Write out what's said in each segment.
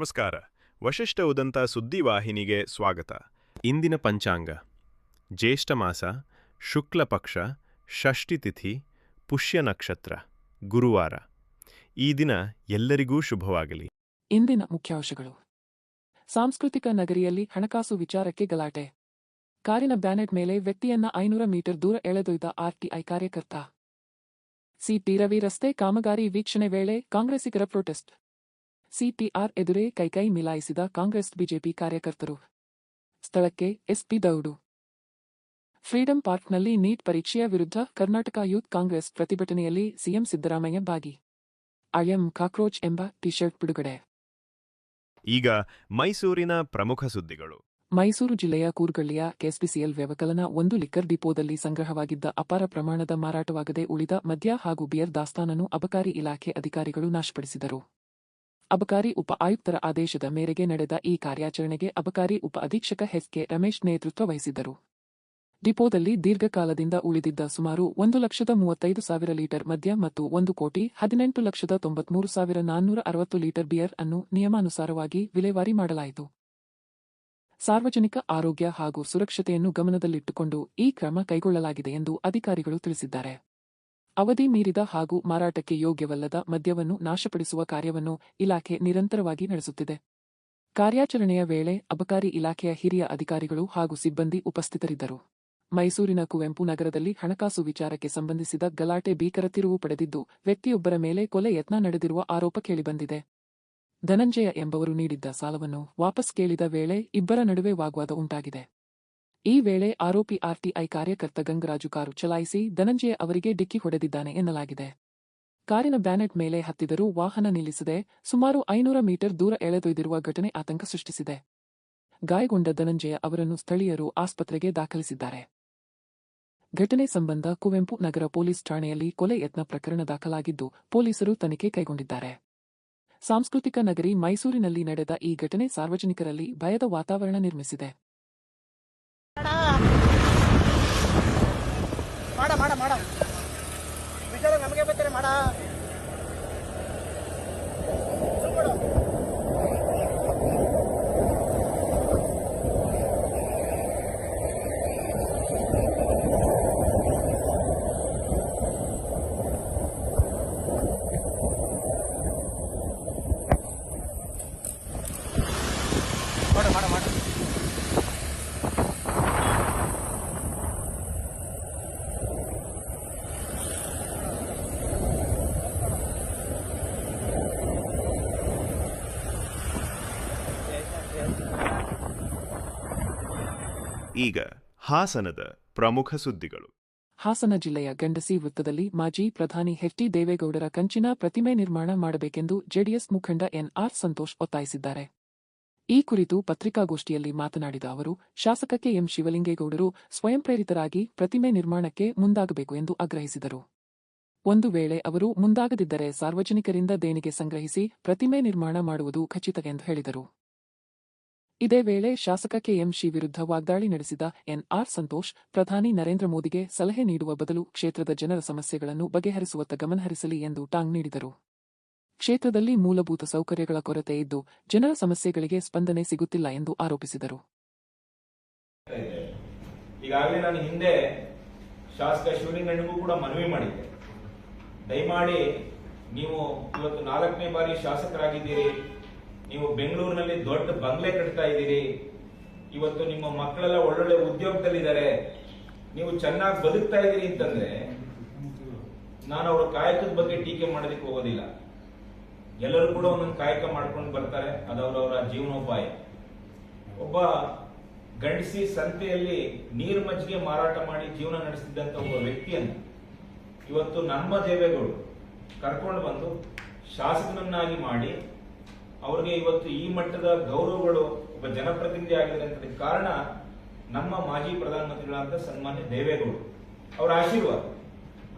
ನಮಸ್ಕಾರ. ವಶಿಷ್ಠ ಉದಂತ ಸುದ್ದಿವಾಹಿನಿಗೆ ಸ್ವಾಗತ. ಇಂದಿನ ಪಂಚಾಂಗ: ಜ್ಯೇಷ್ಠ ಮಾಸ, ಶುಕ್ಲ ಪಕ್ಷ, ಷಷ್ಠಿ ತಿಥಿ, ಪುಷ್ಯ ನಕ್ಷತ್ರ, ಗುರುವಾರ. ಈ ದಿನ ಎಲ್ಲರಿಗೂ ಶುಭವಾಗಲಿ. ಇಂದಿನ ಮುಖ್ಯಾಂಶಗಳು: ಸಾಂಸ್ಕೃತಿಕ ನಗರಿಯಲ್ಲಿ ಹಣಕಾಸು ವಿಚಾರಕ್ಕೆ ಗಲಾಟೆ. ಕಾರಿನ ಬ್ಯಾನೆಟ್ ಮೇಲೆ ವ್ಯಕ್ತಿಯನ್ನ 500 ಮೀಟರ್ ದೂರ ಎಳೆದೊಯ್ದ ಆರ್ಟಿಐ ಕಾರ್ಯಕರ್ತ. ಸಿಟಿ ರವಿ ರಸ್ತೆ ಕಾಮಗಾರಿ ವೀಕ್ಷಣೆ ವೇಳೆ ಕಾಂಗ್ರೆಸ್ಸಿಗರ ಪ್ರೊಟೆಸ್ಟ್. ಸಿಟಿಆರ್ ಎದುರೇ ಕೈಕೈ ಮಿಲಾಯಿಸಿದ ಕಾಂಗ್ರೆಸ್ ಬಿಜೆಪಿ ಕಾರ್ಯಕರ್ತರು. ಸ್ಥಳಕ್ಕೆ ಎಸ್ಪಿ ದೌಡು. ಫ್ರೀಡಂ ಪಾರ್ಕ್ನಲ್ಲಿ ನೀಟ್ ಪರೀಕ್ಷೆಯ ವಿರುದ್ಧ ಕರ್ನಾಟಕ ಯೂತ್ ಕಾಂಗ್ರೆಸ್ ಪ್ರತಿಭಟನೆಯಲ್ಲಿ ಸಿಎಂ ಸಿದ್ದರಾಮಯ್ಯ ಭಾಗಿ. ಐಎಂ ಕಾಕ್ರೋಚ್ ಎಂಬ ಟಿ ಶರ್ಟ್ ಬಿಡುಗಡೆ. ಈಗ ಮೈಸೂರಿನ ಪ್ರಮುಖ ಸುದ್ದಿಗಳು. ಮೈಸೂರು ಜಿಲ್ಲೆಯ ಕೂರ್ಗಳ್ಳಿಯ ಕೆಎಸ್ಪಿಸಿಎಲ್ ವ್ಯವಕಲನ ಒಂದು ಲಿಕ್ಕರ್ ಡಿಪೋದಲ್ಲಿ ಸಂಗ್ರಹವಾಗಿದ್ದ ಅಪಾರ ಪ್ರಮಾಣದ ಮಾರಾಟವಾಗದೆ ಉಳಿದ ಮದ್ಯ ಹಾಗೂ ಬಿಯರ್ ದಾಸ್ತಾನನ್ನು ಅಬಕಾರಿ ಇಲಾಖೆ ಅಧಿಕಾರಿಗಳು ನಾಶಪಡಿಸಿದರು. ಅಬಕಾರಿ ಉಪ ಆಯುಕ್ತರ ಆದೇಶದ ಮೇರೆಗೆ ನಡೆದ ಈ ಕಾರ್ಯಾಚರಣೆಗೆ ಅಬಕಾರಿ ಉಪ ಅಧೀಕ್ಷಕ ಎಸ್ಕೆ ರಮೇಶ್ ನೇತೃತ್ವ ವಹಿಸಿದ್ದರು. ಡಿಪೋದಲ್ಲಿ ದೀರ್ಘಕಾಲದಿಂದ ಉಳಿದಿದ್ದ ಸುಮಾರು 1,35,000 ಲೀಟರ್ ಮದ್ಯ ಮತ್ತು 1,18,93,460 ಲೀಟರ್ ಬಿಯರ್ ಅನ್ನು ನಿಯಮಾನುಸಾರವಾಗಿ ವಿಲೇವಾರಿ ಮಾಡಲಾಯಿತು. ಸಾರ್ವಜನಿಕ ಆರೋಗ್ಯ ಹಾಗೂ ಸುರಕ್ಷತೆಯನ್ನು ಗಮನದಲ್ಲಿಟ್ಟುಕೊಂಡು ಈ ಕ್ರಮ ಕೈಗೊಳ್ಳಲಾಗಿದೆ ಎಂದು ಅಧಿಕಾರಿಗಳು ತಿಳಿಸಿದ್ದಾರೆ. ಅವಧಿ ಮೀರಿದ ಹಾಗೂ ಮಾರಾಟಕ್ಕೆ ಯೋಗ್ಯವಲ್ಲದ ಮದ್ಯವನ್ನು ನಾಶಪಡಿಸುವ ಕಾರ್ಯವನ್ನು ಇಲಾಖೆ ನಿರಂತರವಾಗಿ ನಡೆಸುತ್ತಿದೆ. ಕಾರ್ಯಾಚರಣೆಯ ವೇಳೆ ಅಬಕಾರಿ ಇಲಾಖೆಯ ಹಿರಿಯ ಅಧಿಕಾರಿಗಳು ಹಾಗೂ ಸಿಬ್ಬಂದಿ ಉಪಸ್ಥಿತರಿದ್ದರು. ಮೈಸೂರಿನ ಕುವೆಂಪು ನಗರದಲ್ಲಿ ಹಣಕಾಸು ವಿಚಾರಕ್ಕೆ ಸಂಬಂಧಿಸಿದ ಗಲಾಟೆ ಭೀಕರ ತಿರುವು ಪಡೆದಿದ್ದು, ವ್ಯಕ್ತಿಯೊಬ್ಬರ ಮೇಲೆ ಕೊಲೆ ಯತ್ನ ನಡೆದಿರುವ ಆರೋಪ ಕೇಳಿಬಂದಿದೆ. ಧನಂಜಯ ಎಂಬವರು ನೀಡಿದ್ದ ಸಾಲವನ್ನು ವಾಪಸ್ ಕೇಳಿದ ವೇಳೆ ಇಬ್ಬರ ನಡುವೆ ವಾಗ್ವಾದ ಉಂಟಾಗಿದೆ. ಈ ವೇಳೆ ಆರೋಪಿ ಆರ್ಟಿಐ ಕಾರ್ಯಕರ್ತ ಗಂಗರಾಜು ಕಾರು ಚಲಾಯಿಸಿ ಧನಂಜಯ ಅವರಿಗೆ ಡಿಕ್ಕಿ ಹೊಡೆದಿದ್ದಾನೆ ಎನ್ನಲಾಗಿದೆ. ಕಾರಿನ ಬ್ಯಾನೆಟ್ ಮೇಲೆ ಹತ್ತಿದರೂ ವಾಹನ ನಿಲ್ಲಿಸದೆ ಸುಮಾರು 500 ಮೀಟರ್ ದೂರ ಎಳೆದೊಯ್ದಿರುವ ಘಟನೆ ಆತಂಕ ಸೃಷ್ಟಿಸಿದೆ. ಗಾಯಗೊಂಡ ಧನಂಜಯ ಅವರನ್ನು ಸ್ಥಳೀಯರು ಆಸ್ಪತ್ರೆಗೆ ದಾಖಲಿಸಿದ್ದಾರೆ. ಘಟನೆ ಸಂಬಂಧ ಕುವೆಂಪು ನಗರ ಪೊಲೀಸ್ ಠಾಣೆಯಲ್ಲಿ ಕೊಲೆ ಯತ್ನ ಪ್ರಕರಣ ದಾಖಲಾಗಿದ್ದು, ಪೊಲೀಸರು ತನಿಖೆ ಕೈಗೊಂಡಿದ್ದಾರೆ. ಸಾಂಸ್ಕೃತಿಕ ನಗರಿ ಮೈಸೂರಿನಲ್ಲಿ ನಡೆದ ಈ ಘಟನೆ ಸಾರ್ವಜನಿಕರಲ್ಲಿ ಭಯದ ವಾತಾವರಣ ನಿರ್ಮಿಸಿದೆ. ಮಾಡ ವಿಚಾರ ನಮಗೆ ಬರ್ತಾರೆ ಮಾಡ ಈಗ ಹಾಸನದ ಪ್ರಮುಖ ಸುದ್ದಿಗಳು. ಹಾಸನ ಜಿಲ್ಲೆಯ ಗಂಡಸಿ ವೃತ್ತದಲ್ಲಿ ಮಾಜಿ ಪ್ರಧಾನಿ ಎಚ್.ಡಿ. ದೇವೇಗೌಡರ ಕಂಚಿನ ಪ್ರತಿಮೆ ನಿರ್ಮಾಣ ಮಾಡಬೇಕೆಂದು ಜೆಡಿಎಸ್ ಮುಖಂಡ ಎನ್.ಆರ್. ಸಂತೋಷ್ ಒತ್ತಾಯಿಸಿದ್ದಾರೆ. ಈ ಕುರಿತು ಪತ್ರಿಕಾಗೋಷ್ಠಿಯಲ್ಲಿ ಮಾತನಾಡಿದ ಅವರು, ಶಾಸಕ ಕೆ.ಎಂ. ಶಿವಲಿಂಗೇಗೌಡರು ಸ್ವಯಂ ಪ್ರೇರಿತರಾಗಿ ಪ್ರತಿಮೆ ನಿರ್ಮಾಣಕ್ಕೆ ಮುಂದಾಗಬೇಕು ಎಂದು ಆಗ್ರಹಿಸಿದರು. ಒಂದು ವೇಳೆ ಅವರು ಮುಂದಾಗದಿದ್ದರೆ ಸಾರ್ವಜನಿಕರಿಂದ ದೇಣಿಗೆ ಸಂಗ್ರಹಿಸಿ ಪ್ರತಿಮೆ ನಿರ್ಮಾಣ ಮಾಡುವುದು ಖಚಿತ ಎಂದು ಹೇಳಿದರು. ಇದೇ ವೇಳೆ ಶಾಸಕ ಕೆಎಂ ಶಿ ವಿರುದ್ಧ ವಾಗ್ದಾಳಿ ನಡೆಸಿದ ಎನ್.ಆರ್. ಸಂತೋಷ್, ಪ್ರಧಾನಿ ನರೇಂದ್ರ ಮೋದಿಗೆ ಸಲಹೆ ನೀಡುವ ಬದಲು ಕ್ಷೇತ್ರದ ಜನರ ಸಮಸ್ಯೆಗಳನ್ನು ಬಗೆಹರಿಸುವತ್ತ ಗಮನಹರಿಸಲಿ ಎಂದು ಟಾಂಗ್ ನೀಡಿದರು. ಕ್ಷೇತ್ರದಲ್ಲಿ ಮೂಲಭೂತ ಸೌಕರ್ಯಗಳ ಕೊರತೆ ಇದ್ದು, ಜನರ ಸಮಸ್ಯೆಗಳಿಗೆ ಸ್ಪಂದನೆ ಸಿಗುತ್ತಿಲ್ಲ ಎಂದು ಆರೋಪಿಸಿದರು. ಈಗಾಗಲೇ ನಾನು ಹಿಂದೆ ಶಾಸಕ ಶಿವಲಿಂಗಣ್ಣಗೂ ಕೂಡ ಮನವಿ ಮಾಡಿದ್ದೆ, ದಯಮಾಡಿ ನೀವು ಇವತ್ತು 4ನೇ ಬಾರಿ ಶಾಸಕರಾಗಿದ್ದೀರಿ, ನೀವು ಬೆಂಗಳೂರಿನಲ್ಲಿ ದೊಡ್ಡ ಬಂಗ್ಲೆ ಕಟ್ತಾ ಇದ್ದೀರಿ, ಇವತ್ತು ನಿಮ್ಮ ಮಕ್ಕಳೆಲ್ಲ ಒಳ್ಳೊಳ್ಳೆ ಉದ್ಯೋಗದಲ್ಲಿದ್ದಾರೆ, ನೀವು ಚೆನ್ನಾಗಿ ಬದುಕ್ತಾ ಇದ್ದೀರಿ ಅಂತಂದ್ರೆ ನಾನು ಅವರ ಕಾಯಕದ ಬಗ್ಗೆ ಟೀಕೆ ಮಾಡೋದಕ್ಕೆ ಹೋಗೋದಿಲ್ಲ. ಎಲ್ಲರೂ ಕೂಡ ಒಂದೊಂದು ಕಾಯಕ ಮಾಡ್ಕೊಂಡು ಬರ್ತಾರೆ, ಅದವರವರ ಜೀವನೋಪಾಯ. ಒಬ್ಬ ಗಂಡಸಿ ಸಂತೆಯಲ್ಲಿ ನೀರು ಮಜ್ಜಿಗೆ ಮಾರಾಟ ಮಾಡಿ ಜೀವನ ನಡೆಸ್ತಿದ್ದಂತ ಒಬ್ಬ ವ್ಯಕ್ತಿಯನ್ನು ಇವತ್ತು ನಮ್ಮ ದೇವೇಗೌಡರು ಕರ್ಕೊಂಡು ಬಂದು ಶಾಸಕನನ್ನಾಗಿ ಮಾಡಿ ಅವ್ರಿಗೆ ಇವತ್ತು ಈ ಮಟ್ಟದ ಗೌರವಗಳು ಒಬ್ಬ ಜನಪ್ರತಿನಿಧಿ ಆಗಿದೆ ಅಂತ ಕಾರಣ ನಮ್ಮ ಮಾಜಿ ಪ್ರಧಾನಮಂತ್ರಿಗಳಾದ ಸನ್ಮಾನ್ಯ ದೇವೇಗೌಡರು ಅವರ ಆಶೀರ್ವಾದ.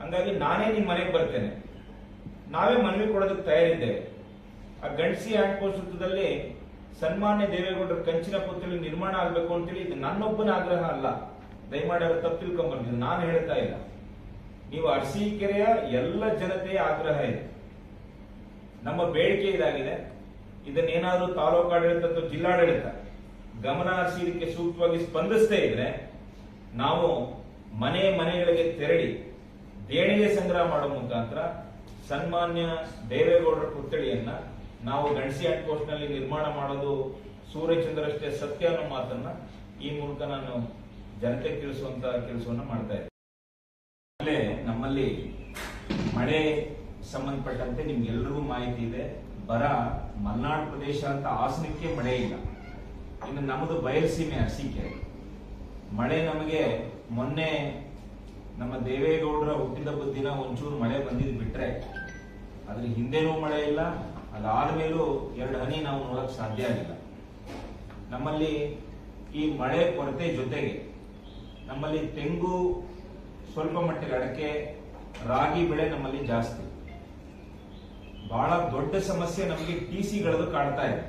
ಹಂಗಾಗಿ ನಾನೇ ನಿಮ್ಮ ಮನೆಗೆ ಬರ್ತೇನೆ, ನಾವೇ ಮನವಿ ಕೊಡೋದಕ್ಕೆ ತಯಾರಿದ್ದೇವೆ. ಆ ಗಂಡಸಿ ಹ್ಯಾಂಡ್ ಪೋಸ್ಟ್ ವೃತ್ತದಲ್ಲಿ ಸನ್ಮಾನ್ಯ ದೇವೇಗೌಡರ ಕಂಚಿನ ಪುತ್ಥಳಿ ನಿರ್ಮಾಣ ಆಗಬೇಕು ಅಂತೇಳಿ ಇದು ನನ್ನೊಬ್ಬನ ಆಗ್ರಹ ಅಲ್ಲ, ದಯಮಾಡಿ ಅವರು ತಪ್ಪು ತಿಳ್ಕೊಂಡ್ಬರ್ತಿದ್ರು, ನಾನು ಹೇಳ್ತಾ ಇಲ್ಲ. ನೀವು ಅರಸೀಕೆರೆಯ ಎಲ್ಲ ಜನತೆಯ ಆಗ್ರಹ ಇದೆ, ನಮ್ಮ ಬೇಡಿಕೆ ಇದಾಗಿದೆ. ಇದನ್ನೇನಾದ್ರೂ ತಾಲೂಕು ಆಡಳಿತ ಅಥವಾ ಜಿಲ್ಲಾಡಳಿತ ಗಮನ ಹರಿಸಿ ಇದಕ್ಕೆ ಸೂಕ್ತವಾಗಿ ಸ್ಪಂದಿಸದೇ ಇದ್ರೆ ನಾವು ಮನೆಗಳಿಗೆ ತೆರಳಿ ದೇಣಿಗೆ ಸಂಗ್ರಹ ಮಾಡುವ ಮುಖಾಂತರ ಸನ್ಮಾನ್ಯ ದೇವೇಗೌಡರ ಪುತ್ಥಳಿಯನ್ನ ನಾವು ಗಣಸಿ ಔಟ್ ಪೋಸ್ಟ್ ನಲ್ಲಿ ನಿರ್ಮಾಣ ಮಾಡೋದು ಸೂರ್ಯಚಂದ್ರಷ್ಟೇ ಸತ್ಯ ಅನ್ನೋ ಮಾತನ್ನ ಈ ಮೂಲಕ ನಾನು ಜನತೆಗೆ ತಿಳಿಸುವಂತ ಕೆಲಸವನ್ನ ಮಾಡ್ತಾ ಇದ್ದೆ. ನಮ್ಮಲ್ಲಿ ಮಳೆ ಸಂಬಂಧಪಟ್ಟಂತೆ ನಿಮ್ಗೆಲ್ಲರಿಗೂ ಮಾಹಿತಿ ಇದೆ. ಬರ ಮಲೆನಾಡು ಪ್ರದೇಶ ಅಂತ ಹಾಸನಕ್ಕೆ ಮಳೆ ಇಲ್ಲ. ಇನ್ನು ನಮ್ಮದು ಬಯಲುಸೀಮೆ ಅರಸೀಕೆರೆ. ಮಳೆ ನಮಗೆ ಮೊನ್ನೆ ನಮ್ಮ ದೇವೇಗೌಡರ ಹುಟ್ಟಿದಬ್ಬದ ದಿನ ಒಂಚೂರು ಮಳೆ ಬಂದಿದ್ ಬಿಟ್ರೆ ಅದ್ರ ಹಿಂದೆನೂ ಮಳೆ ಇಲ್ಲ, ಅದಾದ್ಮೇಲೂ 2 ಹನಿ ನಾವು ನೋಡಕ್ ಸಾಧ್ಯ ಆಗಿಲ್ಲ. ನಮ್ಮಲ್ಲಿ ಈ ಮಳೆ ಕೊರತೆ ಜೊತೆಗೆ ನಮ್ಮಲ್ಲಿ ತೆಂಗು, ಸ್ವಲ್ಪ ಮಟ್ಟಿಗೆ ಅಡಕೆ, ರಾಗಿ ಬೆಳೆ ನಮ್ಮಲ್ಲಿ ಜಾಸ್ತಿ. ಬಹಳ ದೊಡ್ಡ ಸಮಸ್ಯೆ ನಮಗೆ ಟಿಸಿಗಳದ್ದು ಕಾಡ್ತಾ ಇದೆ.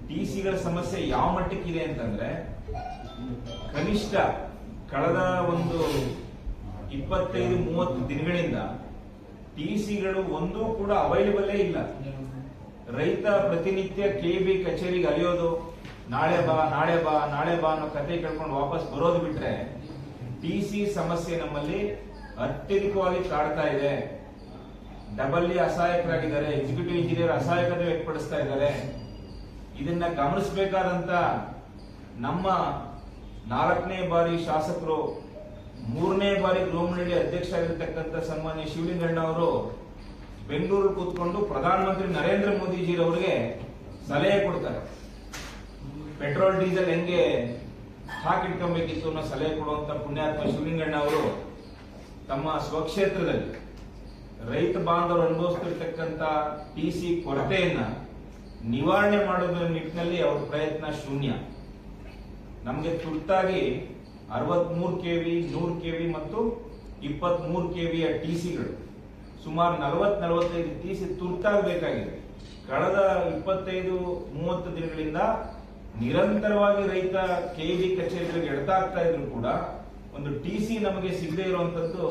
ಟಿಸಿಗಳ ಸಮಸ್ಯೆ ಯಾವ ಮಟ್ಟಕ್ಕಿದೆ ಅಂತಂದ್ರೆ ಕನಿಷ್ಠ ಕಳೆದ ಒಂದು 25-30 ದಿನಗಳಿಂದ ಟಿಸಿಗಳು ಒಂದೂ ಕೂಡ ಅವೈಲೇಬಲ್ ಇಲ್ಲ. ರೈತ ಪ್ರತಿನಿತ್ಯ ಕೆಬಿ ಕಚೇರಿಗೆ ಅಲಿಯೋದು, ನಾಳೆ ಬಾ ಅನ್ನೋ ಕತೆ ಕೇಳ್ಕೊಂಡು ವಾಪಸ್ ಬರೋದು ಬಿಟ್ರೆ ಟಿಸಿ ಸಮಸ್ಯೆ ನಮ್ಮಲ್ಲಿ ಅತ್ಯಧಿಕವಾಗಿ ಕಾಡ್ತಾ ಇದೆ. ಡಬಲ್ ಅಸಹಾಯಕರಾಗಿದ್ದಾರೆ, ಎಕ್ಸಿಕ್ಯೂಟಿವ್ ಇಂಜಿನಿಯರ್ ಅಸಹಾಯಕತೆ ವ್ಯಕ್ತಪಡಿಸ್ತಾ ಇದ್ದಾರೆ. ಇದನ್ನ ಗಮನಿಸಬೇಕಾದಂತ ನಮ್ಮ 4ನೇ ಬಾರಿ ಶಾಸಕರು, 3ನೇ ಬಾರಿ ಗೃಹ ಮಂಡಳಿ ಅಧ್ಯಕ್ಷರಾಗಿರ್ತಕ್ಕಂಥ ಸನ್ಮಾನ್ಯ ಶಿವಲಿಂಗಣ್ಣ ಅವರು ಬೆಂಗಳೂರು ಕೂತ್ಕೊಂಡು ಪ್ರಧಾನಮಂತ್ರಿ ನರೇಂದ್ರ ಮೋದಿಜಿರವರಿಗೆ ಸಲಹೆ ಕೊಡ್ತಾರೆ. ಪೆಟ್ರೋಲ್ ಡೀಸೆಲ್ ಹೆಂಗೆ ಹಾಕಿಟ್ಕೊಬೇಕಿತ್ತು ಅನ್ನೋ ಸಲಹೆ ಕೊಡುವಂತ ಪುಣ್ಯಾತ್ಮ ಶಿವಲಿಂಗಣ್ಣ ಅವರು ತಮ್ಮ ಸ್ವಕ್ಷೇತ್ರದಲ್ಲಿ ರೈತ ಬಾಂಧವರು ಅನುಭವಿಸ್ತಿರ್ತಕ್ಕಂಥ ಟಿಸಿ ಕೊರತೆಯನ್ನ ನಿವಾರಣೆ ಮಾಡೋದ್ರ ನಿಟ್ಟಿನಲ್ಲಿ ಅವರ ಪ್ರಯತ್ನ ಶೂನ್ಯ. ನಮಗೆ ತುರ್ತಾಗಿ 63 ಕೆವಿ, 100 ಕೆವಿ ಮತ್ತು 23 ಕೆವಿಯ ಟಿಸಿಗಳು ಸುಮಾರು 40-45 ಟಿಸಿ ತುರ್ತಾಗಿ ಬೇಕಾಗಿದೆ. ಕಳೆದ 25-30 ದಿನಗಳಿಂದ ನಿರಂತರವಾಗಿ ರೈತ ಕೆವಿ ಕಚೇರಿಗಳಿಗೆ ಎಡ್ತಾ ಆಗ್ತಾ ಇದ್ರು ಕೂಡ ಒಂದು ಟಿಸಿ ನಮಗೆ ಸಿಗದೇ ಇರುವಂತದ್ದು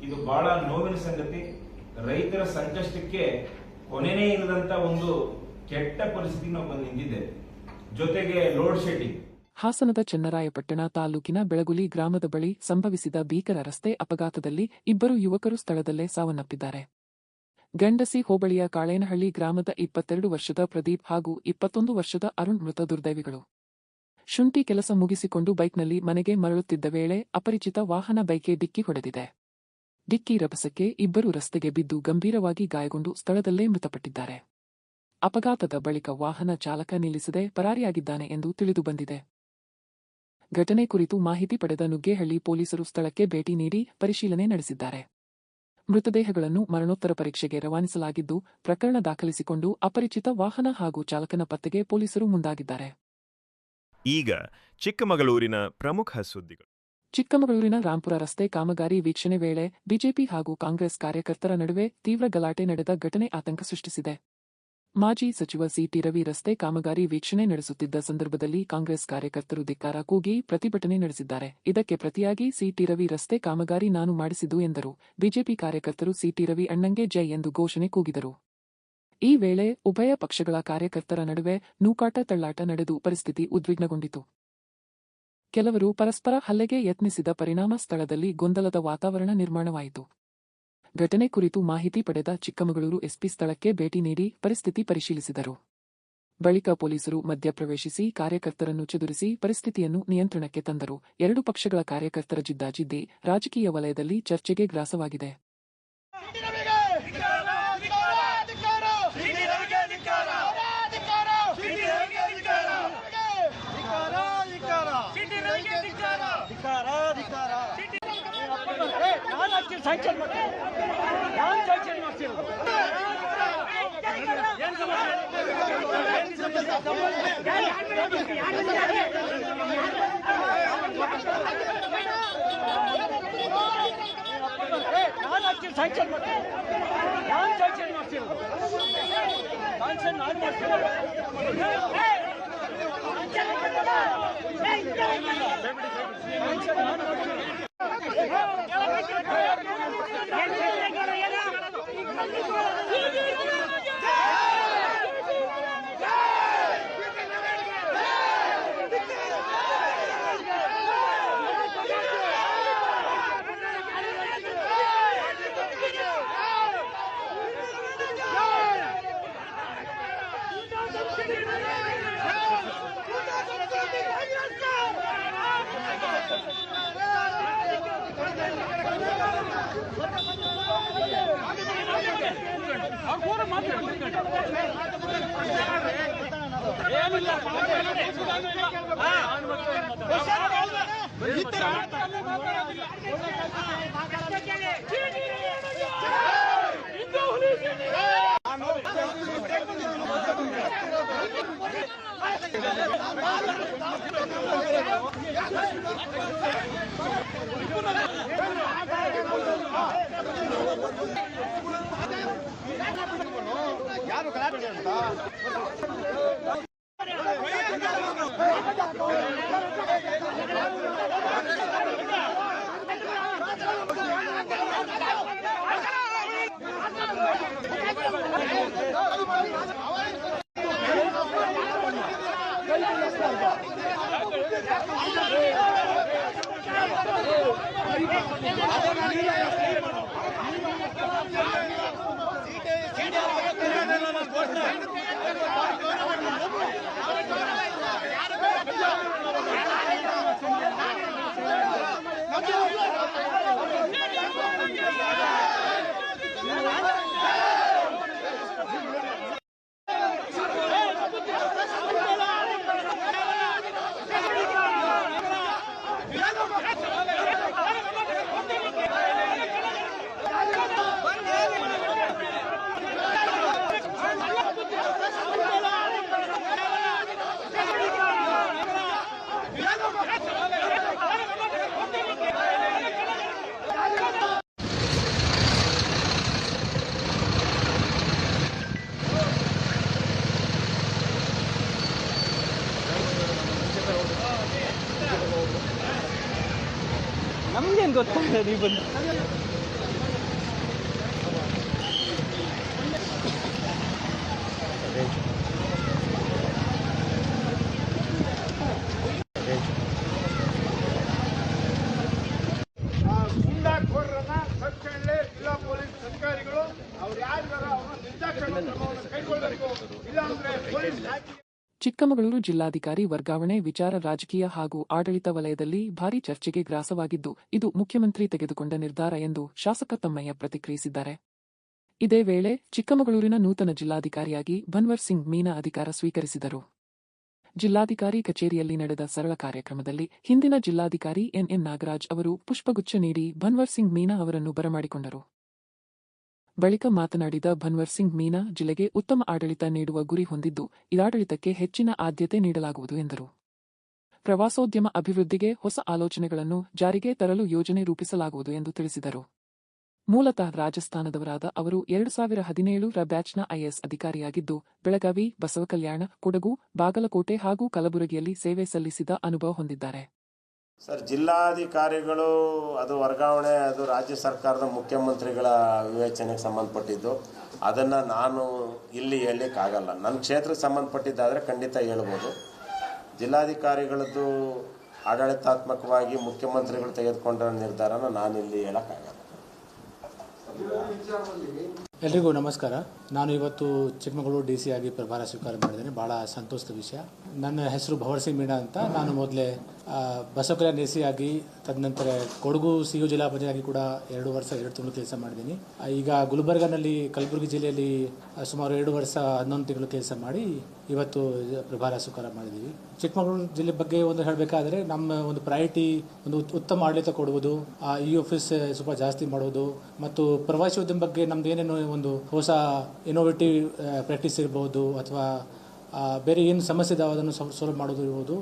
ಇದು ಬಹಳ ನೋವಿನ ಸಂಗತಿ. ರೈತರ ಸಂಕಷ್ಟಕ್ಕೆ ಕೊನೆನೇ ಇಲ್ಲದಂತ ಒಂದು ಕೆಟ್ಟ ಪರಿಸ್ಥಿತಿ ನಾವು ಬಂದು ನಿಂತಿದ್ದೇವೆ. ಜೊತೆಗೆ ಲೋಡ್ ಶೆಡ್ಡಿಂಗ್. ಹಾಸನದ ಚನ್ನರಾಯಪಟ್ಟಣ ತಾಲೂಕಿನ ಬೆಳಗುಲಿ ಗ್ರಾಮದ ಬಳಿ ಸಂಭವಿಸಿದ ಭೀಕರ ರಸ್ತೆ ಅಪಘಾತದಲ್ಲಿ 2 ಯುವಕರು ಸ್ಥಳದಲ್ಲೇ ಸಾವನ್ನಪ್ಪಿದ್ದಾರೆ. ಗಂಡಸಿ ಹೋಬಳಿಯ ಕಾಳೇನಹಳ್ಳಿ ಗ್ರಾಮದ 22 ವರ್ಷದ ಪ್ರದೀಪ್ ಹಾಗೂ 21 ವರ್ಷದ ಅರುಣ್ ಮೃತ ದುರ್ದೈವಿಗಳು. ಶುಂಠಿ ಕೆಲಸ ಮುಗಿಸಿಕೊಂಡು ಬೈಕ್ನಲ್ಲಿ ಮನೆಗೆ ಮರಳುತ್ತಿದ್ದ ವೇಳೆ ಅಪರಿಚಿತ ವಾಹನ ಬೈಕ್ಗೆ ಡಿಕ್ಕಿ ಹೊಡೆದಿದೆ. ಡಿಕ್ಕಿ ರಭಸಕ್ಕೆ 2 ರಸ್ತೆಗೆ ಬಿದ್ದು ಗಂಭೀರವಾಗಿ ಗಾಯಗೊಂಡು ಸ್ಥಳದಲ್ಲೇ ಮೃತಪಟ್ಟಿದ್ದಾರೆ. ಅಪಘಾತದ ಬಳಿಕ ವಾಹನ ಚಾಲಕ ನಿಲ್ಲಿಸದೆ ಪರಾರಿಯಾಗಿದ್ದಾನೆ ಎಂದು ತಿಳಿದುಬಂದಿದೆ. ಘಟನೆ ಕುರಿತು ಮಾಹಿತಿ ಪಡೆದ ನುಗ್ಗೇಹಳ್ಳಿ ಪೊಲೀಸರು ಸ್ಥಳಕ್ಕೆ ಭೇಟಿ ನೀಡಿ ಪರಿಶೀಲನೆ ನಡೆಸಿದ್ದಾರೆ. ಮೃತದೇಹಗಳನ್ನು ಮರಣೋತ್ತರ ಪರೀಕ್ಷೆಗೆ ರವಾನಿಸಲಾಗಿದ್ದು, ಪ್ರಕರಣ ದಾಖಲಿಸಿಕೊಂಡು ಅಪರಿಚಿತ ವಾಹನ ಹಾಗೂ ಚಾಲಕನ ಪತ್ತೆಗೆ ಪೊಲೀಸರು ಮುಂದಾಗಿದ್ದಾರೆ. ಈಗ ಚಿಕ್ಕಮಗಳೂರಿನ ಪ್ರಮುಖ ಸುದ್ದಿಗಳು. ಚಿಕ್ಕಮಗಳೂರಿನ ರಾಂಪುರ ರಸ್ತೆ ಕಾಮಗಾರಿ ವೀಕ್ಷಣೆ ವೇಳೆ ಬಿಜೆಪಿ ಹಾಗೂ ಕಾಂಗ್ರೆಸ್ ಕಾರ್ಯಕರ್ತರ ನಡುವೆ ತೀವ್ರ ಗಲಾಟೆ ನಡೆದ ಘಟನೆ ಆತಂಕ ಸೃಷ್ಟಿಸಿದೆ. ಮಾಜಿ ಸಚಿವ ಸಿಟಿ ರವಿ ರಸ್ತೆ ಕಾಮಗಾರಿ ವೀಕ್ಷಣೆ ನಡೆಸುತ್ತಿದ್ದ ಸಂದರ್ಭದಲ್ಲಿ ಕಾಂಗ್ರೆಸ್ ಕಾರ್ಯಕರ್ತರು ಧಿಕ್ಕಾರ ಕೂಗಿ ಪ್ರತಿಭಟನೆ ನಡೆಸಿದ್ದಾರೆ. ಇದಕ್ಕೆ ಪ್ರತಿಯಾಗಿ ಸಿಟಿ ರವಿ ರಸ್ತೆ ಕಾಮಗಾರಿ ನಾನು ಮಾಡಿಸಿದ್ದು ಎಂದರು. ಬಿಜೆಪಿ ಕಾರ್ಯಕರ್ತರು ಸಿಟಿ ರವಿ ಅಣ್ಣಂಗೆ ಜೈ ಎಂದು ಘೋಷಣೆ ಕೂಗಿದರು. ಈ ವೇಳೆ ಉಭಯ ಪಕ್ಷಗಳ ಕಾರ್ಯಕರ್ತರ ನಡುವೆ ನೂಕಾಟ ತಳ್ಳಾಟ ನಡೆದು ಪರಿಸ್ಥಿತಿ ಉದ್ವಿಗ್ನಗೊಂಡಿತು. ಕೆಲವರು ಪರಸ್ಪರ ಹಲ್ಲೆಗೆ ಯತ್ನಿಸಿದ ಪರಿಣಾಮ ಸ್ಥಳದಲ್ಲಿ ಗೊಂದಲದ ವಾತಾವರಣ ನಿರ್ಮಾಣವಾಯಿತು. ಘಟನೆ ಕುರಿತು ಮಾಹಿತಿ ಪಡೆದ ಚಿಕ್ಕಮಗಳೂರು ಎಸ್ಪಿ ಸ್ಥಳಕ್ಕೆ ಭೇಟಿ ನೀಡಿ ಪರಿಸ್ಥಿತಿ ಪರಿಶೀಲಿಸಿದರು. ಬಳಿಕ ಪೊಲೀಸರು ಮಧ್ಯಪ್ರವೇಶಿಸಿ ಕಾರ್ಯಕರ್ತರನ್ನು ಚದುರಿಸಿ ಪರಿಸ್ಥಿತಿಯನ್ನು ನಿಯಂತ್ರಣಕ್ಕೆ ತಂದರು. 2 ಪಕ್ಷಗಳ ಕಾರ್ಯಕರ್ತರ ಜಿದ್ದಾಜಿದ್ದಿ ರಾಜಕೀಯ ವಲಯದಲ್ಲಿ ಚರ್ಚೆಗೆ ಗ್ರಾಸವಾಗಿದೆ. ಯಾರು ಗಲಾಟೆ ಅಂತ ನಮ್ಗೇನು ಗೊತ್ತಾಗ ನೀವು ಬಂದು ಗುಂಡಾಖೋರರನ್ನ ತಕ್ಷಣವೇ ಜಿಲ್ಲಾ ಪೊಲೀಸ್ ಅಧಿಕಾರಿಗಳು ಅವ್ರು ಯಾರಿದಾರ ಅವ್ರನ್ನ ನಿರ್ದಾಕ್ಷಿಣ್ಯ ಕ್ರಮವನ್ನು ಕೈಗೊಳ್ಳಬೇಕು. ಇಲ್ಲ ಅಂದ್ರೆ ಪೊಲೀಸ್ ಚಿಕ್ಕಮಗಳೂರು ಜಿಲ್ಲಾಧಿಕಾರಿ ವರ್ಗಾವಣೆ ವಿಚಾರ ರಾಜಕೀಯ ಹಾಗೂ ಆಡಳಿತ ವಲಯದಲ್ಲಿ ಭಾರೀ ಚರ್ಚೆಗೆ ಗ್ರಾಸವಾಗಿದ್ದು, ಇದು ಮುಖ್ಯಮಂತ್ರಿ ತೆಗೆದುಕೊಂಡ ನಿರ್ಧಾರ ಎಂದು ಶಾಸಕ ತಮ್ಮಯ್ಯ ಪ್ರತಿಕ್ರಿಯಿಸಿದ್ದಾರೆ. ಇದೇ ವೇಳೆ ಚಿಕ್ಕಮಗಳೂರಿನ ನೂತನ ಜಿಲ್ಲಾಧಿಕಾರಿಯಾಗಿ ಭನ್ವರ್ ಸಿಂಗ್ ಮೀನಾ ಅಧಿಕಾರ ಸ್ವೀಕರಿಸಿದರು. ಜಿಲ್ಲಾಧಿಕಾರಿ ಕಚೇರಿಯಲ್ಲಿ ನಡೆದ ಸರಳ ಕಾರ್ಯಕ್ರಮದಲ್ಲಿ ಹಿಂದಿನ ಜಿಲ್ಲಾಧಿಕಾರಿ ಎನ್ಎನ್ ನಾಗರಾಜ್ ಅವರು ಪುಷ್ಪಗುಚ್ಛ ನೀಡಿ ಭನ್ವರ್ ಸಿಂಗ್ ಮೀನಾ ಅವರನ್ನು ಬರಮಾಡಿಕೊಂಡರು. ಬಳಿಕ ಮಾತನಾಡಿದ ಭನ್ವರ್ ಸಿಂಗ್ ಮೀನಾ, ಜಿಲ್ಲೆಗೆ ಉತ್ತಮ ಆಡಳಿತ ನೀಡುವ ಗುರಿ ಹೊಂದಿದ್ದು, ಇದಾಡಳಿತಕ್ಕೆ ಹೆಚ್ಚಿನ ಆದ್ಯತೆ ನೀಡಲಾಗುವುದು ಎಂದರು. ಪ್ರವಾಸೋದ್ಯಮ ಅಭಿವೃದ್ಧಿಗೆ ಹೊಸ ಆಲೋಚನೆಗಳನ್ನು ಜಾರಿಗೆ ತರಲು ಯೋಜನೆ ರೂಪಿಸಲಾಗುವುದು ಎಂದು ತಿಳಿಸಿದರು. ಮೂಲತಃ ರಾಜಸ್ಥಾನದವರಾದ ಅವರು 2017ರ ಬ್ಯಾಚ್ನ ಐಎಎಸ್ ಅಧಿಕಾರಿಯಾಗಿದ್ದು, ಬೆಳಗಾವಿ, ಬಸವಕಲ್ಯಾಣ, ಕೊಡಗು, ಬಾಗಲಕೋಟೆ ಹಾಗೂ ಕಲಬುರಗಿಯಲ್ಲಿ ಸೇವೆ ಸಲ್ಲಿಸಿದ ಅನುಭವ ಹೊಂದಿದ್ದಾರೆ. ಸರ್, ಜಿಲ್ಲಾಧಿಕಾರಿಗಳು ಅದು ವರ್ಗಾವಣೆ ಅದು ರಾಜ್ಯ ಸರ್ಕಾರದ ಮುಖ್ಯಮಂತ್ರಿಗಳ ವಿವೇಚನೆಗೆ ಸಂಬಂಧಪಟ್ಟಿದ್ದು. ಅದನ್ನು ನಾನು ಇಲ್ಲಿ ಹೇಳಲಿಕ್ಕಾಗಲ್ಲ. ನನ್ನ ಕ್ಷೇತ್ರಕ್ಕೆ ಸಂಬಂಧಪಟ್ಟಿದ್ದಾದರೆ ಖಂಡಿತ ಹೇಳ್ಬೋದು. ಜಿಲ್ಲಾಧಿಕಾರಿಗಳದ್ದು ಆಡಳಿತಾತ್ಮಕವಾಗಿ ಮುಖ್ಯಮಂತ್ರಿಗಳು ತೆಗೆದುಕೊಂಡ ನಿರ್ಧಾರನ ನಾನಿಲ್ಲಿ ಹೇಳೋಕ್ಕಾಗಲ್ಲ. ಎಲ್ರಿಗೂ ನಮಸ್ಕಾರ. ನಾನು ಇವತ್ತು ಚಿಕ್ಕಮಗಳೂರು DC ಆಗಿ ಪ್ರಭಾರ ಸ್ವೀಕಾರ ಮಾಡಿದ್ದೇನೆ. ಭಾಳ ಸಂತೋಷದ ವಿಷಯ. ನನ್ನ ಹೆಸರು ಭವರ್ ಸಿಂಗ್ ಮೀನಾ ಅಂತ. ನಾನು ಮೊದಲೇ ಬಸವಕಲ್ಯಾಣ DC ಆಗಿ, ತದನಂತರ ಕೊಡಗು CO ಜಿಲ್ಲಾ ಪಂಚಾಯತ್ ಕೂಡ 2 ವರ್ಷ 2 ತಿಂಗಳು ಕೆಲಸ ಮಾಡಿದ್ದೀನಿ. ಈಗ ಗುಲ್ಬರ್ಗಾನಲ್ಲಿ ಕಲಬುರಗಿ ಜಿಲ್ಲೆಯಲ್ಲಿ ಸುಮಾರು 2 ವರ್ಷ 11 ತಿಂಗಳು ಕೆಲಸ ಮಾಡಿ ಇವತ್ತು ಪ್ರಭಾರ ಸ್ವೀಕಾರ ಮಾಡಿದ್ದೀವಿ. ಚಿಕ್ಕಮಗಳೂರು ಜಿಲ್ಲೆ ಬಗ್ಗೆ ಒಂದು ಹೇಳಬೇಕಾದ್ರೆ, ನಮ್ಮ ಒಂದು ಪ್ರಯಾರಿಟಿ ಒಂದು ಉತ್ತಮ ಆಡಳಿತ ಕೊಡುವುದು, ಈ ಆಫೀಸ್ ಸ್ವಲ್ಪ ಜಾಸ್ತಿ ಮಾಡುವುದು ಮತ್ತು ಪ್ರವಾಸೋದ್ಯಮ ಬಗ್ಗೆ ನಮ್ದು ಏನೇನು ಒಂದು ಹೊಸ ಇನೋವೇಟಿವ್ ಪ್ರಾಕ್ಟೀಸ್ ಇರ್ಬೋದು ಅಥವಾ ಬೇರೆ ಏನು ಸಮಸ್ಯೆ ಇದಾವೆ ಅದನ್ನು ಸಾಲ್ವ್ ಮಾಡೋದು ಇರ್ಬೋದು.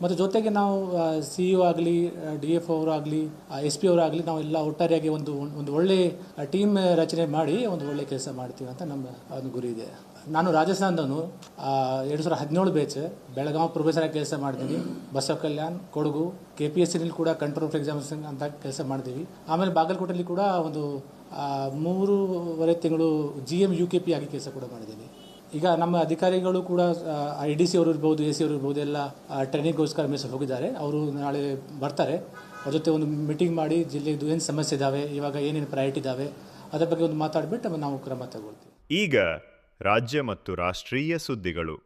ಮತ್ತು ಜೊತೆಗೆ ನಾವು CEO ಆಗಲಿ, DF ಅವರಾಗಲಿ, SP ಅವರಾಗಲಿ, ನಾವೆಲ್ಲ ಒಟ್ಟಾರೆಯಾಗಿ ಒಂದು ಒಳ್ಳೆ ಟೀಮ್ ರಚನೆ ಮಾಡಿ ಒಂದು ಒಳ್ಳೆ ಕೆಲಸ ಮಾಡ್ತೀವಿ ಅಂತ ನಮ್ಮ ಒಂದು ಗುರಿ ಇದೆ. ನಾನು ರಾಜಸ್ಥಾನದವನು. 2017 ಬ್ಯಾಚ್ ಬೆಳಗಾವಿ ಪ್ರೊಫೆಸರ್ ಆಗಿ ಕೆಲಸ ಮಾಡಿದ್ದೀನಿ. ಬಸವ ಕಲ್ಯಾಣ್, ಕೊಡಗು, KPSCನಲ್ಲಿ ಕೂಡ ಕಂಟ್ರೋಲ್ ಆಫ್ ಎಕ್ಸಾಮಿನೇಷನ್ ಅಂತ ಕೆಲಸ ಮಾಡಿದ್ದೀವಿ. ಆಮೇಲೆ ಬಾಗಲಕೋಟೆಯಲ್ಲಿ ಕೂಡ ಒಂದು 3.5 ತಿಂಗಳು GM UKP ಆಗಿ ಕೆಲಸ ಕೂಡ ಮಾಡಿದ್ದೀನಿ. ಈಗ ನಮ್ಮ ಅಧಿಕಾರಿಗಳು ಕೂಡ IDC ಅವರು ಇರ್ಬೋದು, AC ಅವರು ಇರ್ಬೋದು, ಎಲ್ಲ ಟ್ರೈನಿಂಗ್ಗೋಸ್ಕರ ಮೀಸಲು ಹೋಗಿದ್ದಾರೆ. ಅವರು ನಾಳೆ ಬರ್ತಾರೆ. ಅವ್ರ ಜೊತೆ ಒಂದು ಮೀಟಿಂಗ್ ಮಾಡಿ ಜಿಲ್ಲೆದು ಏನು ಸಮಸ್ಯೆ ಇದ್ದಾವೆ, ಇವಾಗ ಏನೇನು ಪ್ರಯಾರಿಟಿ ಇದ್ದಾವೆ ಅದರ ಬಗ್ಗೆ ಒಂದು ಮಾತಾಡಿಬಿಟ್ಟು ನಾವು ಕ್ರಮ ತಗೊಳ್ತೀವಿ. ಈಗ ರಾಜ್ಯ ಮತ್ತು ರಾಷ್ಟ್ರೀಯ ಸುದ್ದಿಗಳು.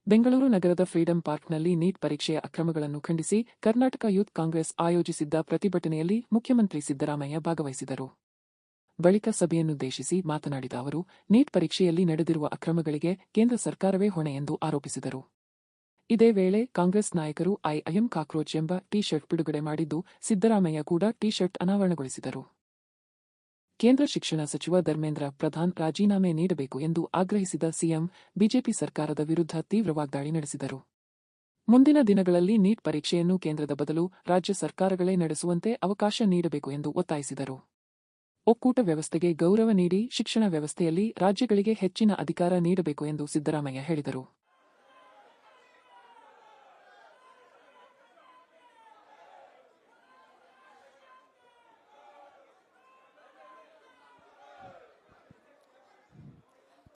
ಬೆಂಗಳೂರು ನಗರದ ಫ್ರೀಡಂ ಪಾರ್ಕ್ನಲ್ಲಿ ನೀಟ್ ಪರೀಕ್ಷೆಯ ಅಕ್ರಮಗಳನ್ನು ಖಂಡಿಸಿ ಕರ್ನಾಟಕ ಯೂತ್ ಕಾಂಗ್ರೆಸ್ ಆಯೋಜಿಸಿದ್ದ ಪ್ರತಿಭಟನೆಯಲ್ಲಿ ಮುಖ್ಯಮಂತ್ರಿ ಸಿದ್ದರಾಮಯ್ಯ ಭಾಗವಹಿಸಿದರು. ಬಳಿಕ ಸಭೆಯನ್ನುದ್ದೇಶಿಸಿ ಮಾತನಾಡಿದ ಅವರು, ನೀಟ್ ಪರೀಕ್ಷೆಯಲ್ಲಿ ನಡೆದಿರುವ ಅಕ್ರಮಗಳಿಗೆ ಕೇಂದ್ರ ಸರ್ಕಾರವೇ ಹೊಣೆ ಎಂದು ಆರೋಪಿಸಿದರು. ಇದೇ ವೇಳೆ ಕಾಂಗ್ರೆಸ್ ನಾಯಕರು ಐಎಂ ಕಾಕ್ರೋಚ್ ಎಂಬ ಟಿ ಶರ್ಟ್ ಬಿಡುಗಡೆ ಮಾಡಿದ್ದು, ಸಿದ್ದರಾಮಯ್ಯ ಕೂಡ ಟಿ ಶರ್ಟ್ ಅನಾವರಣಗೊಳಿಸಿದರು. ಕೇಂದ್ರ ಶಿಕ್ಷಣ ಸಚಿವ ಧರ್ಮೇಂದ್ರ ಪ್ರಧಾನ್ ರಾಜೀನಾಮೆ ನೀಡಬೇಕು ಎಂದು ಆಗ್ರಹಿಸಿದ ಸಿಎಂ, ಬಿಜೆಪಿ ಸರ್ಕಾರದ ವಿರುದ್ಧ ತೀವ್ರ ವಾಗ್ದಾಳಿ ನಡೆಸಿದರು. ಮುಂದಿನ ದಿನಗಳಲ್ಲಿ ನೀಟ್ ಪರೀಕ್ಷೆಯನ್ನು ಕೇಂದ್ರದ ಬದಲು ರಾಜ್ಯ ಸರ್ಕಾರಗಳೇ ನಡೆಸುವಂತೆ ಅವಕಾಶ ನೀಡಬೇಕು ಎಂದು ಒತ್ತಾಯಿಸಿದರು. ಒಕ್ಕೂಟ ವ್ಯವಸ್ಥೆಗೆ ಗೌರವ ನೀಡಿ ಶಿಕ್ಷಣ ವ್ಯವಸ್ಥೆಯಲ್ಲಿ ರಾಜ್ಯಗಳಿಗೆ ಹೆಚ್ಚಿನ ಅಧಿಕಾರ ನೀಡಬೇಕು ಎಂದು ಸಿದ್ದರಾಮಯ್ಯ ಹೇಳಿದರು.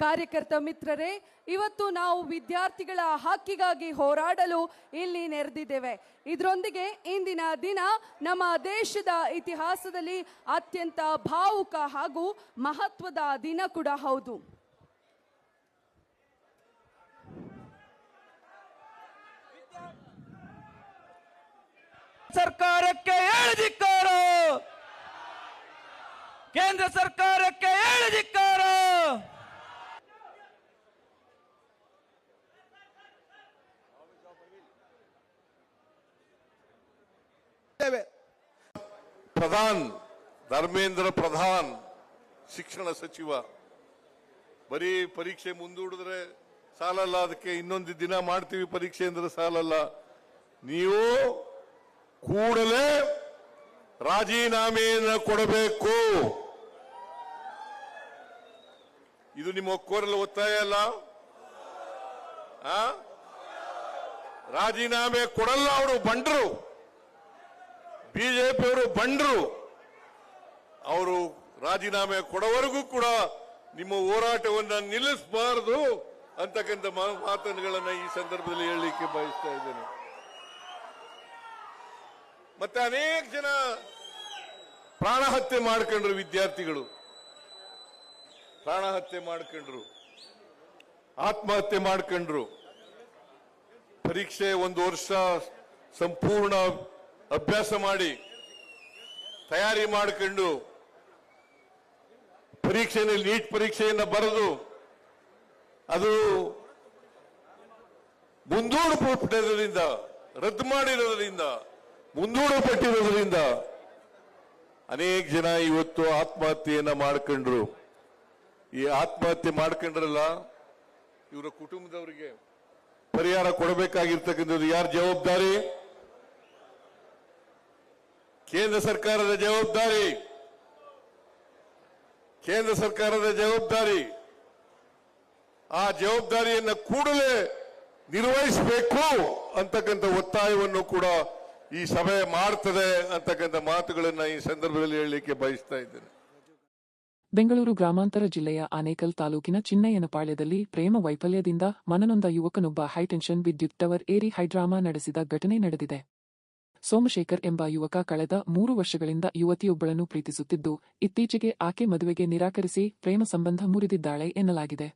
ಕಾರ್ಯಕರ್ತ ಮಿತ್ರರೇ, ಇವತ್ತು ನಾವು ವಿದ್ಯಾರ್ಥಿಗಳ ಹಕ್ಕಿಗಾಗಿ ಹೋರಾಡಲು ಇಲ್ಲಿ ನೆರೆದಿದ್ದೇವೆ. ಇದರೊಂದಿಗೆ ಇಂದಿನ ದಿನ ನಮ್ಮ ದೇಶದ ಇತಿಹಾಸದಲ್ಲಿ ಅತ್ಯಂತ ಭಾವುಕ ಹಾಗೂ ಮಹತ್ವದ ದಿನ ಕೂಡ ಹೌದು. ಸರ್ಕಾರಕ್ಕೆ ಧಿಕ್ಕಾರ, ಕೇಂದ್ರ ಸರ್ಕಾರಕ್ಕೆ ಧಿಕ್ಕಾರ. ಪ್ರಧಾನ್ ಧರ್ಮೇಂದ್ರ ಪ್ರಧಾನ್ ಶಿಕ್ಷಣ ಸಚಿವ ಬರೀ ಪರೀಕ್ಷೆ ಮುಂದೂಡಿದ್ರೆ ಸಾಲಲ್ಲ, ಅದಕ್ಕೆ ಇನ್ನೊಂದು ದಿನ ಮಾಡ್ತೀವಿ ಪರೀಕ್ಷೆ ಅಂದ್ರೆ ಸಾಲಲ್ಲ. ನೀವು ಕೂಡಲೇ ರಾಜೀನಾಮೆಯನ್ನು ಕೊಡಬೇಕು. ಇದು ನಿಮ್ಮ ಒಕ್ಕೋರಲ್ಲ ಒತ್ತಾಯ ಅಲ್ಲ. ರಾಜೀನಾಮೆ ಕೊಡಲ್ಲ, ಅವರು ಬಂಡರು, ಬಿಜೆಪಿಯವರು ಬಂಡರು. ಅವರು ರಾಜೀನಾಮೆ ಕೊಡೋವರೆಗೂ ಕೂಡ ನಿಮ್ಮ ಹೋರಾಟವನ್ನು ನಿಲ್ಲಿಸಬಾರದು ಅಂತಕ್ಕಂಥ ಮಾತುಗಳನ್ನ ಈ ಸಂದರ್ಭದಲ್ಲಿ ಹೇಳಲಿಕ್ಕೆ ಬಯಸ್ತಾ ಇದ್ದೇನೆ. ಮತ್ತೆ ಅನೇಕ ಜನ ಪ್ರಾಣ ಹತ್ಯೆ ಮಾಡ್ಕೊಂಡ್ರು, ವಿದ್ಯಾರ್ಥಿಗಳು ಪ್ರಾಣ ಹತ್ಯೆ ಮಾಡ್ಕೊಂಡ್ರು, ಆತ್ಮಹತ್ಯೆ ಮಾಡ್ಕೊಂಡ್ರು. ಪರೀಕ್ಷೆ ಒಂದು ವರ್ಷ ಸಂಪೂರ್ಣ ಅಭ್ಯಾಸ ಮಾಡಿ ತಯಾರಿ ಮಾಡಿಕೊಂಡು ಪರೀಕ್ಷೆಯಲ್ಲಿ ನೀಟ್ ಪರೀಕ್ಷೆಯನ್ನು ಬರೆದು ಅದು ಮುಂದೂಡಲ್ಪಟ್ಟಿರೋದ್ರಿಂದ, ರದ್ದು ಮಾಡಿರೋದ್ರಿಂದ, ಮುಂದೂಡಲ್ಪಟ್ಟಿರೋದ್ರಿಂದ ಅನೇಕ ಜನ ಇವತ್ತು ಆತ್ಮಹತ್ಯೆಯನ್ನ ಮಾಡ್ಕೊಂಡ್ರು. ಈ ಆತ್ಮಹತ್ಯೆ ಮಾಡ್ಕೊಂಡ್ರಲ್ಲ, ಇವರ ಕುಟುಂಬದವರಿಗೆ ಪರಿಹಾರ ಕೊಡಬೇಕಾಗಿರ್ತಕ್ಕಂಥದ್ದು ಯಾರ ಜವಾಬ್ದಾರಿ? ಕೇಂದ್ರ ಸರ್ಕಾರದ ಜವಾಬ್ದಾರಿ. ಕೇಂದ್ರ ಸರ್ಕಾರದ ಜವಾಬ್ದಾರಿ. ಆ ಜವಾಬ್ದಾರಿಯನ್ನು ಕೂಡಲೇ ನಿರ್ವಹಿಸಬೇಕು ಅಂತಕ್ಕಂಥ ಒತ್ತಾಯವನ್ನು ಕೂಡ ಈ ಸಭೆ ಮಾಡ್ತದೆ ಅಂತಕ್ಕಂಥ ಮಾತುಗಳನ್ನ ಈ ಸಂದರ್ಭದಲ್ಲಿ ಹೇಳಲಿಕ್ಕೆ ಬಯಸ್ತಾ ಇದ್ದೇನೆ. ಬೆಂಗಳೂರು ಗ್ರಾಮಾಂತರ ಜಿಲ್ಲೆಯ ಆನೇಕಲ್ ತಾಲೂಕಿನ ಚಿನ್ನಯ್ಯನಪಾಳ್ಯದಲ್ಲಿ ಪ್ರೇಮ ವೈಫಲ್ಯದಿಂದ ಮನನೊಂದ ಯುವಕನೊಬ್ಬ ಹೈಟೆನ್ಷನ್ ವಿದ್ಯುತ್ ಟವರ್ ಏರಿ ಹೈಡ್ರಾಮಾ ನಡೆಸಿದ ಘಟನೆ ನಡೆದಿದೆ. ಸೋಮಶೇಖರ್ ಎಂಬ ಯುವಕ ಕಳೆದ 3 ವರ್ಷಗಳಿಂದ ಯುವತಿಯೊಬ್ಬಳನ್ನು ಪ್ರೀತಿಸುತ್ತಿದ್ದು, ಇತ್ತೀಚೆಗೆ ಆಕೆ ಮದುವೆಗೆ ನಿರಾಕರಿಸಿ ಪ್ರೇಮ ಸಂಬಂಧ ಮುರಿದಿದ್ದಾಳೆ ಎನ್ನಲಾಗಿದೆ.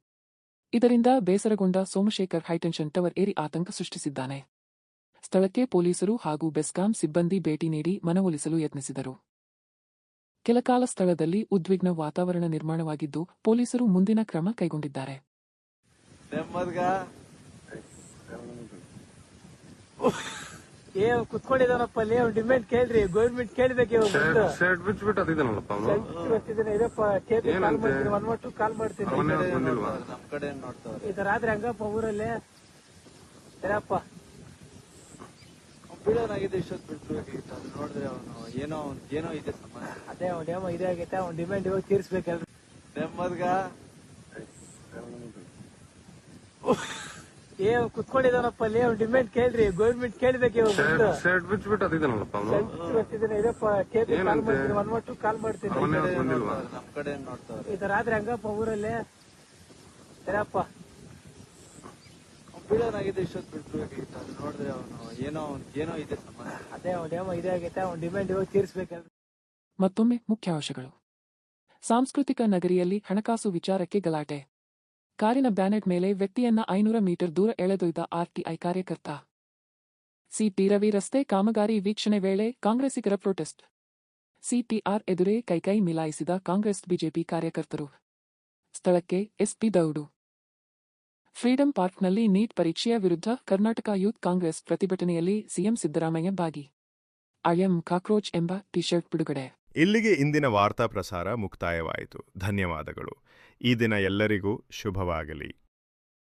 ಇದರಿಂದ ಬೇಸರಗೊಂಡ ಸೋಮಶೇಖರ್ ಹೈಟೆನ್ಷನ್ ಟವರ್ ಏರಿ ಆತಂಕ ಸೃಷ್ಟಿಸಿದ್ದಾನೆ. ಸ್ಥಳಕ್ಕೆ ಪೊಲೀಸರು ಹಾಗೂ ಬೆಸ್ಕಾಂ ಸಿಬ್ಬಂದಿ ಭೇಟಿ ನೀಡಿ ಮನವೊಲಿಸಲು ಯತ್ನಿಸಿದರು. ಕೆಲಕಾಲ ಸ್ಥಳದಲ್ಲಿ ಉದ್ವಿಗ್ನ ವಾತಾವರಣ ನಿರ್ಮಾಣವಾಗಿದ್ದು, ಪೊಲೀಸರು ಮುಂದಿನ ಕ್ರಮ ಕೈಗೊಂಡಿದ್ದಾರೆ. ಕುತ್ಕೊಂಡಿದ್ದಾನಪ್ಪ ಅಲ್ಲಿ, ಅವ್ನು ಡಿಮ್ಯಾಂಡ್ ಕೇಳ್ರಿ, ಗೌರ್ಮೆಂಟ್ ಕೇಳ್ಬೇಕು. ಕಾಲ್ ಮಾಡ್ತೀನಿ ಇದು ರಾತ್ರಿ ಹಂಗಪ್ಪ ಊರಲ್ಲಿ ಏನಪ್ಪ ಬೀಳೋನಾಗಿದೆ. ಇಷ್ಟೊತ್ತು ಬಿಡ್ಬೇಕಾಗಿತ್ತು, ಅದು ನೋಡಿದ್ರೆ ಅವನು ಏನೋ ಇದೆ ಸಮಸ್ಯೆ. ಅದೇ ಅವನೇಮೋ ಇದೇ ಆಗೈತೆ, ಅವ್ನ ಡಿಮ್ಯಾಂಡ್ ಇವಾಗ ತೀರ್ಸ್ಬೇಕಲ್ರಿ. ನೆಮ್ಮದ್ಗ ಕುತ್ಕೊಂಡಿದ್ದಾನಪ್ಪ ಅಲ್ಲಿ, ಅವ್ನು ಡಿಮ್ಯಾಂಡ್ ಕೇಳ್ರಿ, ಗೌರ್ಮೆಂಟ್ ಕೇಳ್ಬೇಕು. ಕಾಲ್ ಮಾಡ್ತೀನಿ ನಮ್ ಕಡೆ ನೋಡ್ತಾವ್ರೆ. ಇದು ರಾತ್ರಿ ಹಂಗಪ್ಪ ಊರಲ್ಲಿ ಏನಪ್ಪ ಬೀಳೋನಾಗಿದೆ. ಇಷ್ಟೊತ್ತು ಬಿಡ್ಬೇಕಾಗಿತ್ತು, ಅದು ನೋಡಿದ್ರೆ ಅವನು ಏನೋ ಇದೆ ಸಮಸ್ಯೆ. ಅದೇ ಅವನೇಮೋ ಇದೇ ಆಗೈತೆ, ಅವ್ನ ಡಿಮ್ಯಾಂಡ್ ಇವಾಗ ತೀರ್ಸ್ಬೇಕಲ್ರಿ. ಮತ್ತೊಮ್ಮೆ ಮುಖ್ಯಾಂಶಗಳು. ಸಾಂಸ್ಕೃತಿಕ ನಗರಿಯಲ್ಲಿ ಹಣಕಾಸು ವಿಚಾರಕ್ಕೆ ಗಲಾಟೆ. ಕಾರಿನ ಬ್ಯಾನೆಟ್ ಮೇಲೆ ವ್ಯಕ್ತಿಯನ್ನ 500 ಮೀಟರ್ ದೂರ ಎಳೆದೊಯ್ದ ಆರ್ಟಿಐ ಕಾರ್ಯಕರ್ತ. ಸಿಟಿ ರವಿ ರಸ್ತೆ ಕಾಮಗಾರಿ ವೀಕ್ಷಣೆ ವೇಳೆ ಕಾಂಗ್ರೆಸ್ಸಿಗರ ಪ್ರೊಟೆಸ್ಟ್. ಸಿಟಿಆರ್ ಎದುರೇ ಕೈಕೈ ಮಿಲಾಯಿಸಿದ ಕಾಂಗ್ರೆಸ್ ಬಿಜೆಪಿ ಕಾರ್ಯಕರ್ತರು. ಸ್ಥಳಕ್ಕೆ ಎಸ್ಪಿ ದೌಡು. ಫ್ರೀಡಂ ಪಾರ್ಕ್ನಲ್ಲಿ ನೀಟ್ ಪರೀಕ್ಷೆಯ ವಿರುದ್ಧ ಕರ್ನಾಟಕ ಯೂತ್ ಕಾಂಗ್ರೆಸ್ ಪ್ರತಿಭಟನೆಯಲ್ಲಿ ಸಿಎಂ ಸಿದ್ದರಾಮಯ್ಯ ಭಾಗಿ. ಐಎಂ ಕಾಕ್ರೋಚ್ ಎಂಬ ಟಿ ಶರ್ಟ್ ಬಿಡುಗಡೆ. ಇಲ್ಲಿಗೆ ಇಂದಿನ ವಾರ್ತಾ ಪ್ರಸಾರ ಮುಕ್ತಾಯವಾಯಿತು. ಧನ್ಯವಾದಗಳು. ಈ ದಿನ ಎಲ್ಲರಿಗೂ ಶುಭವಾಗಲಿ.